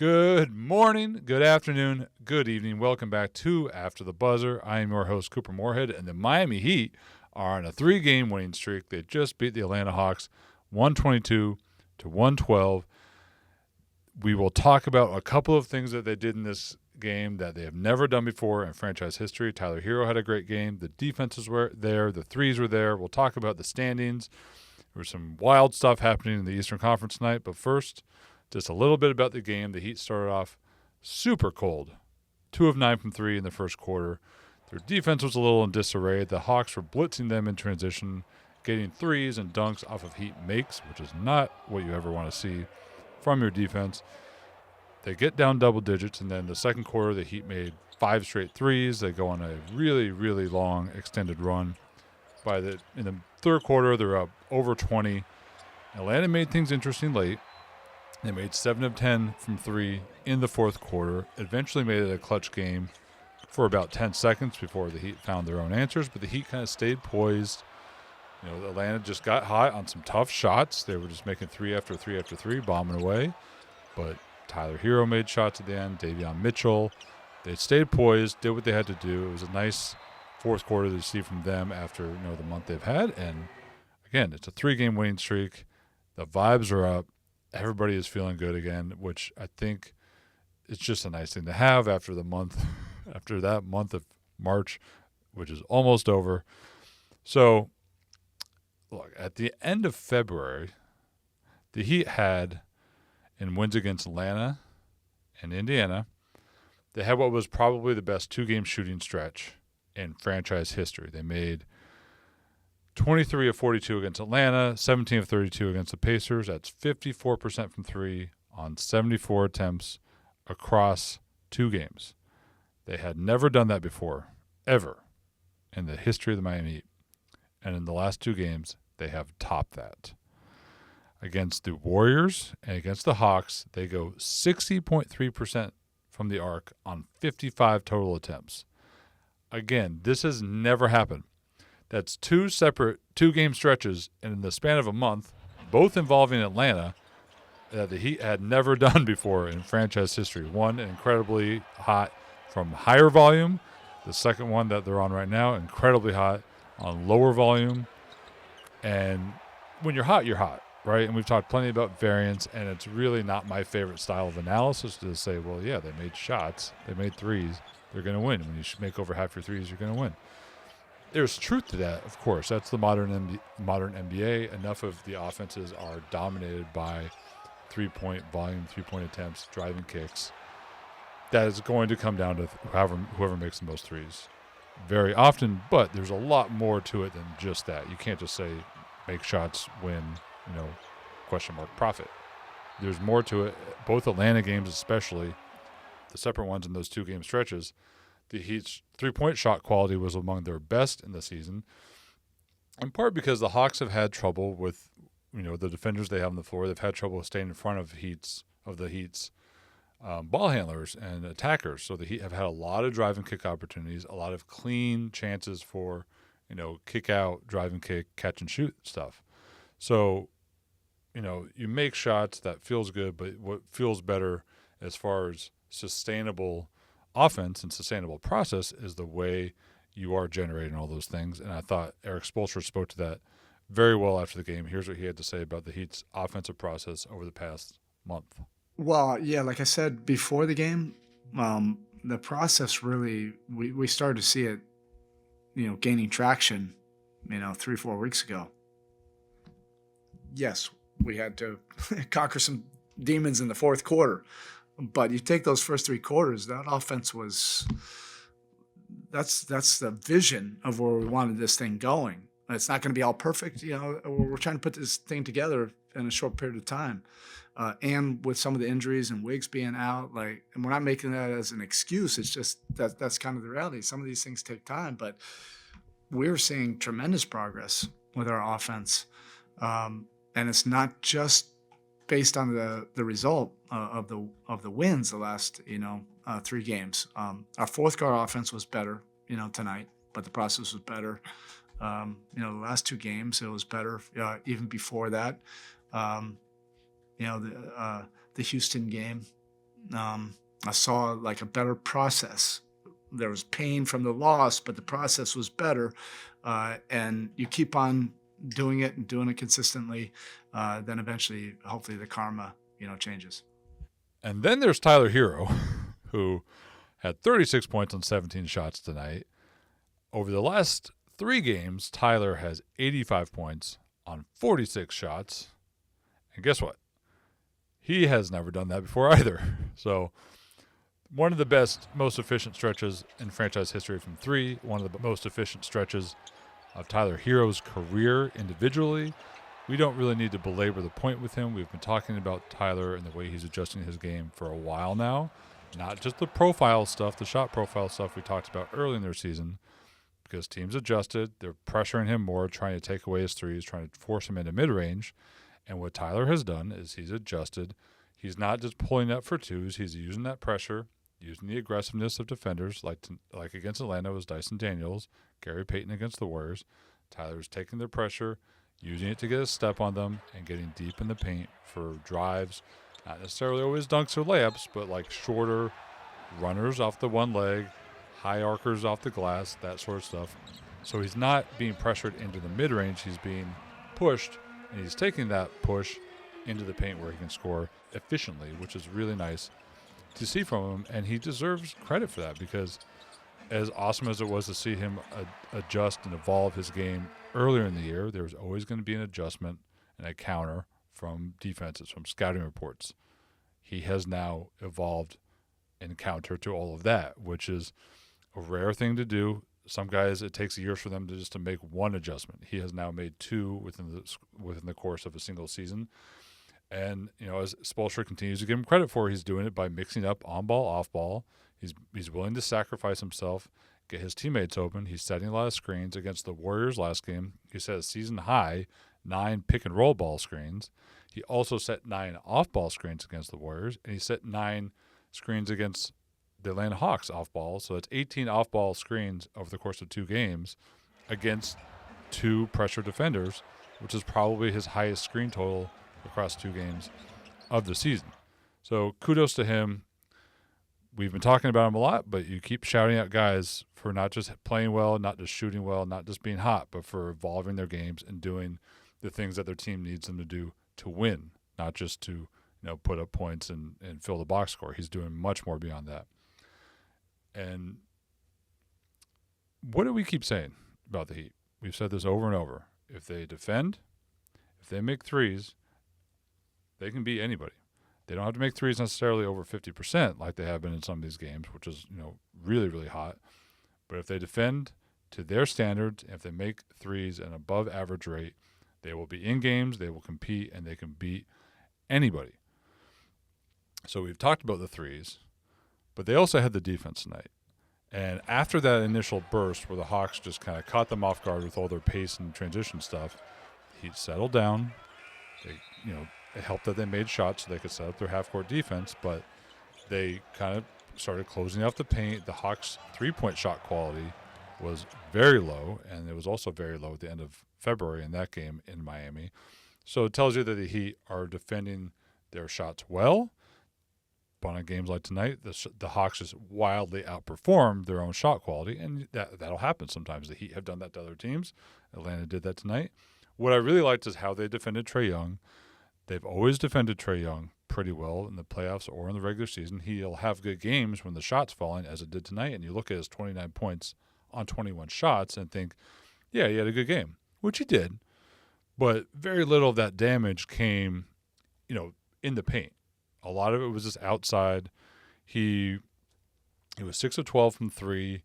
Good morning, good afternoon, good evening. Welcome back to After the Buzzer. I am your host, Couper Moorhead, and the Miami Heat are on a 3-game winning streak. They just beat the Atlanta Hawks 122-112. We will talk about a couple of things that they did in this game that they have never done before in franchise history. Tyler Herro had a great game. The defenses were there. The threes were there. We'll talk about the standings. There was some wild stuff happening in the Eastern Conference tonight, but first, just a little bit about the game. The Heat started off super cold. 2 of 9 from 3 in the first quarter. Their defense was a little in disarray. The Hawks were blitzing them in transition, getting threes and dunks off of Heat makes, which is not what you ever want to see from your defense. They get down double digits, and then the second quarter, the Heat made 5 straight threes. They go on a really, really long extended run. In the third quarter, they're up over 20. Atlanta made things interesting late. They made 7 of 10 from 3 in the fourth quarter. Eventually made it a clutch game for about 10 seconds before the Heat found their own answers. But the Heat kind of stayed poised. Atlanta just got hot on some tough shots. They were just making 3 after 3 after 3, bombing away. But Tyler Herro made shots at the end. Davion Mitchell. They stayed poised, did what they had to do. It was a nice fourth quarter to see from them after the month they've had. And again, it's a 3-game winning streak. The vibes are up. Everybody is feeling good again, which I think is just a nice thing to have after that month of March, which is almost over. So, look, at the end of February, the Heat had, in wins against Atlanta and Indiana, they had what was probably the best 2-game shooting stretch in franchise history. They made 23 of 42 against Atlanta, 17 of 32 against the Pacers. That's 54% from 3 on 74 attempts across 2 games. They had never done that before, ever, in the history of the Miami Heat. And in the last 2 games, they have topped that. Against the Warriors and against the Hawks, they go 60.3% from the arc on 55 total attempts. Again, this has never happened. That's 2 separate 2-game stretches, and in the span of a month, both involving Atlanta, that the Heat had never done before in franchise history. One, incredibly hot from higher volume. The second one that they're on right now, incredibly hot on lower volume. And when you're hot, right? And we've talked plenty about variance, and it's really not my favorite style of analysis to say, well, yeah, they made shots. They made threes. They're going to win. When you make over half your threes, you're going to win. There's truth to that, of course. That's the modern NBA. Enough of the offenses are dominated by 3-point volume, 3-point attempts, driving kicks. That is going to come down to whoever makes the most threes very often, but there's a lot more to it than just that. You can't just say make shots, win, profit. There's more to it. Both Atlanta games especially, the separate ones in those 2-game stretches, the Heat's 3-point shot quality was among their best in the season, in part because the Hawks have had trouble with, the defenders they have on the floor. They've had trouble staying in front of the Heat's ball handlers and attackers. So the Heat have had a lot of drive and kick opportunities, a lot of clean chances for, kick out, drive and kick, catch and shoot stuff. So, you make shots, that feels good, but what feels better as far as sustainable offense and sustainable process is the way you are generating all those things. And I thought Eric Spoelstra spoke to that very well after the game. Here's what he had to say about the Heat's offensive process over the past month. Well, yeah, like I said before the game, the process really, we started to see it, gaining traction, 3-4 weeks ago. Yes, we had to conquer some demons in the fourth quarter. But you take those first 3 quarters, that offense that's the vision of where we wanted this thing going. It's not going to be all perfect. We're trying to put this thing together in a short period of time. And with some of the injuries and Wiggs being out, and we're not making that as an excuse. It's just that's kind of the reality. Some of these things take time, but we're seeing tremendous progress with our offense. And it's not just based on the result of the wins the last 3 games. Our fourth quarter offense was better tonight, but the process was better. The last 2 games it was better. Even before that, the Houston game, I saw like a better process. There was pain from the loss, but the process was better. And you keep on doing it and doing it consistently, then eventually, hopefully, the karma, changes. And then there's Tyler Herro, who had 36 points on 17 shots tonight. Over the last 3 games, Tyler has 85 points on 46 shots. And guess what? He has never done that before either. So one of the best, most efficient stretches in franchise history from 3, one of the most efficient stretches of Tyler Herro's career individually. We don't really need to belabor the point with him. We've been talking about Tyler and the way he's adjusting his game for a while now. Not just the profile stuff, the shot profile stuff we talked about early in their season, because teams adjusted. They're pressuring him more, trying to take away his threes, trying to force him into mid-range. And what Tyler has done is he's adjusted. He's not just pulling up for twos. He's using that pressure, using the aggressiveness of defenders, like against Atlanta was Dyson Daniels, Gary Payton against the Warriors. Tyler's taking their pressure, using it to get a step on them, and getting deep in the paint for drives. Not necessarily always dunks or layups, but like shorter runners off the one leg, high arcers off the glass, that sort of stuff. So he's not being pressured into the mid-range. He's being pushed, and he's taking that push into the paint where he can score efficiently, which is really nice to see from him. And he deserves credit for that, because as awesome as it was to see him adjust and evolve his game earlier in the year, there was always going to be an adjustment and a counter from defenses, from scouting reports. He has now evolved in counter to all of that, which is a rare thing to do. Some guys, it takes years for them to make one adjustment. He has now made 2 within the course of a single season. And, as Spoelstra continues to give him credit for, he's doing it by mixing up on-ball, off-ball. He's willing to sacrifice himself, get his teammates open. He's setting a lot of screens. Against the Warriors last game, he set a season-high 9 pick-and-roll ball screens. He also set 9 off-ball screens against the Warriors, and he set 9 screens against the Atlanta Hawks off-ball. So that's 18 off-ball screens over the course of 2 games against 2 pressure defenders, which is probably his highest screen total across 2 games of the season. So kudos to him. We've been talking about him a lot, but you keep shouting out guys for not just playing well, not just shooting well, not just being hot, but for evolving their games and doing the things that their team needs them to do to win, not just to put up points and fill the box score. He's doing much more beyond that. And what do we keep saying about the Heat? We've said this over and over. If they defend, if they make threes, they can beat anybody. They don't have to make threes necessarily over 50% like they have been in some of these games, which is, really, really hot. But if they defend to their standards, if they make threes at an above average rate, they will be in games, they will compete, and they can beat anybody. So we've talked about the threes, but they also had the defense tonight. And after that initial burst where the Hawks just kind of caught them off guard with all their pace and transition stuff, Heat settled down. It helped that they made shots so they could set up their half-court defense, but they kind of started closing off the paint. The Hawks' three-point shot quality was very low, and it was also very low at the end of February in that game in Miami. So it tells you that the Heat are defending their shots well, but on games like tonight, the Hawks just wildly outperformed their own shot quality, and that'll happen sometimes. The Heat have done that to other teams. Atlanta did that tonight. What I really liked is how they defended Trae Young. They've always defended Trae Young pretty well in the playoffs or in the regular season. He'll have good games when the shot's falling, as it did tonight, and you look at his 29 points on 21 shots and think, yeah, he had a good game, which he did. But very little of that damage came, in the paint. A lot of it was just outside. He was 6 of 12 from 3.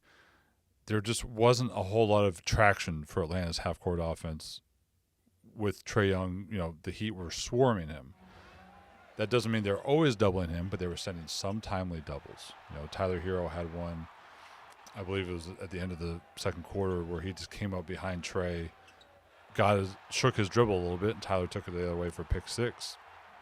There just wasn't a whole lot of traction for Atlanta's half-court offense with Trae Young. The Heat were swarming him. That doesn't mean they're always doubling him, but they were sending some timely doubles. Tyler Herro had one, I believe it was at the end of the second quarter, where he just came up behind Trae, shook his dribble a little bit, and Tyler took it the other way for pick 6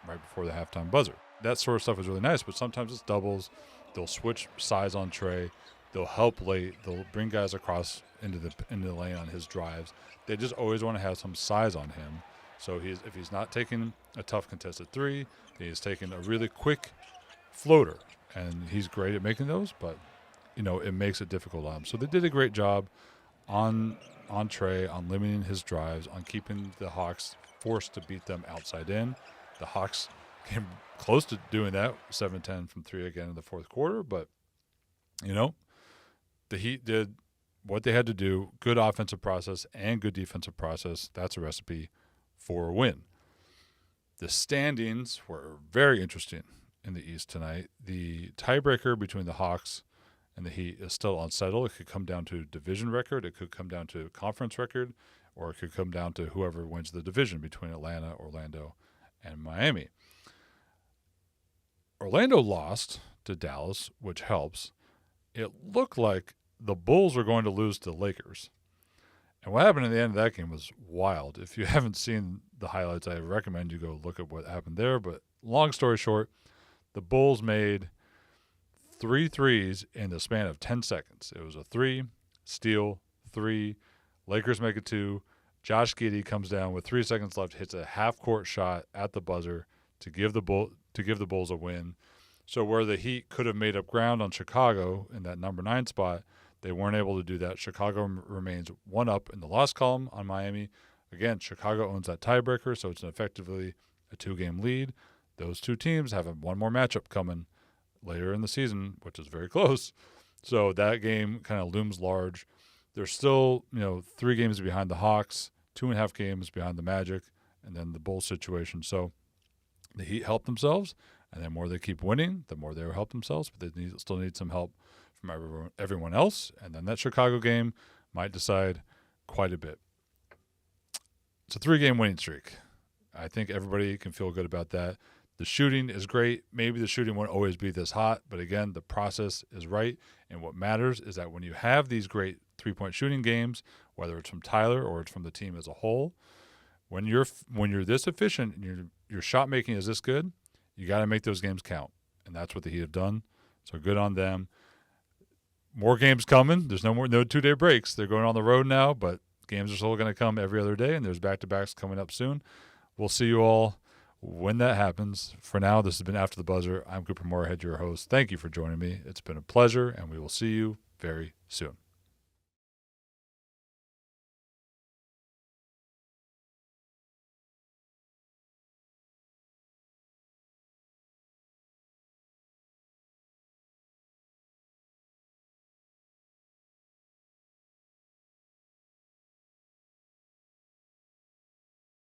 right before the halftime buzzer. That sort of stuff is really nice, but sometimes it's doubles. They'll switch size on Trae. They'll help late. They'll bring guys across into the lane on his drives. They just always want to have some size on him. So if he's not taking a tough contested 3, then he's taking a really quick floater, and he's great at making those, but it makes it difficult on him. So they did a great job on Trey, on limiting his drives, on keeping the Hawks forced to beat them outside in. The Hawks came close to doing that, 7-10 from 3 again in the fourth quarter, but the Heat did what they had to do, good offensive process and good defensive process. That's a recipe for a win. The standings were very interesting in the East tonight. The tiebreaker between the Hawks and the Heat is still unsettled. It could come down to division record. It could come down to conference record, or it could come down to whoever wins the division between Atlanta, Orlando, and Miami. Orlando lost to Dallas, which helps. It looked like the Bulls were going to lose to the Lakers. And what happened at the end of that game was wild. If you haven't seen the highlights, I recommend you go look at what happened there. But long story short, the Bulls made 3 threes in the span of 10 seconds. It was a 3, steal, 3, Lakers make it 2. Josh Giddey comes down with 3 seconds left, hits a half-court shot at the buzzer to give the Bulls a win. So where the Heat could have made up ground on Chicago in that number 9 spot, they weren't able to do that. Chicago remains 1 up in the loss column on Miami. Again, Chicago owns that tiebreaker, so it's effectively a 2-game lead. Those two teams have one more matchup coming later in the season, which is very close. So that game kind of looms large. They're still, 3 games behind the Hawks, 2.5 games behind the Magic, and then the Bulls situation. So the Heat help themselves, and the more they keep winning, the more they will help themselves, but they still need some help from everyone else. And then that Chicago game might decide quite a bit. It's a 3-game winning streak. I think everybody can feel good about that. The shooting is great. Maybe the shooting won't always be this hot, but again, the process is right. And what matters is that when you have these great 3-point shooting games, whether it's from Tyler or it's from the team as a whole, when you're this efficient and your shot making is this good, you got to make those games count. And that's what the Heat have done. So good on them. More games coming. There's no 2-day breaks. They're going on the road now, but games are still going to come every other day, and there's back-to-backs coming up soon. We'll see you all when that happens. For now, this has been After the Buzzer. I'm Couper Moorhead, your host. Thank you for joining me. It's been a pleasure, and we will see you very soon.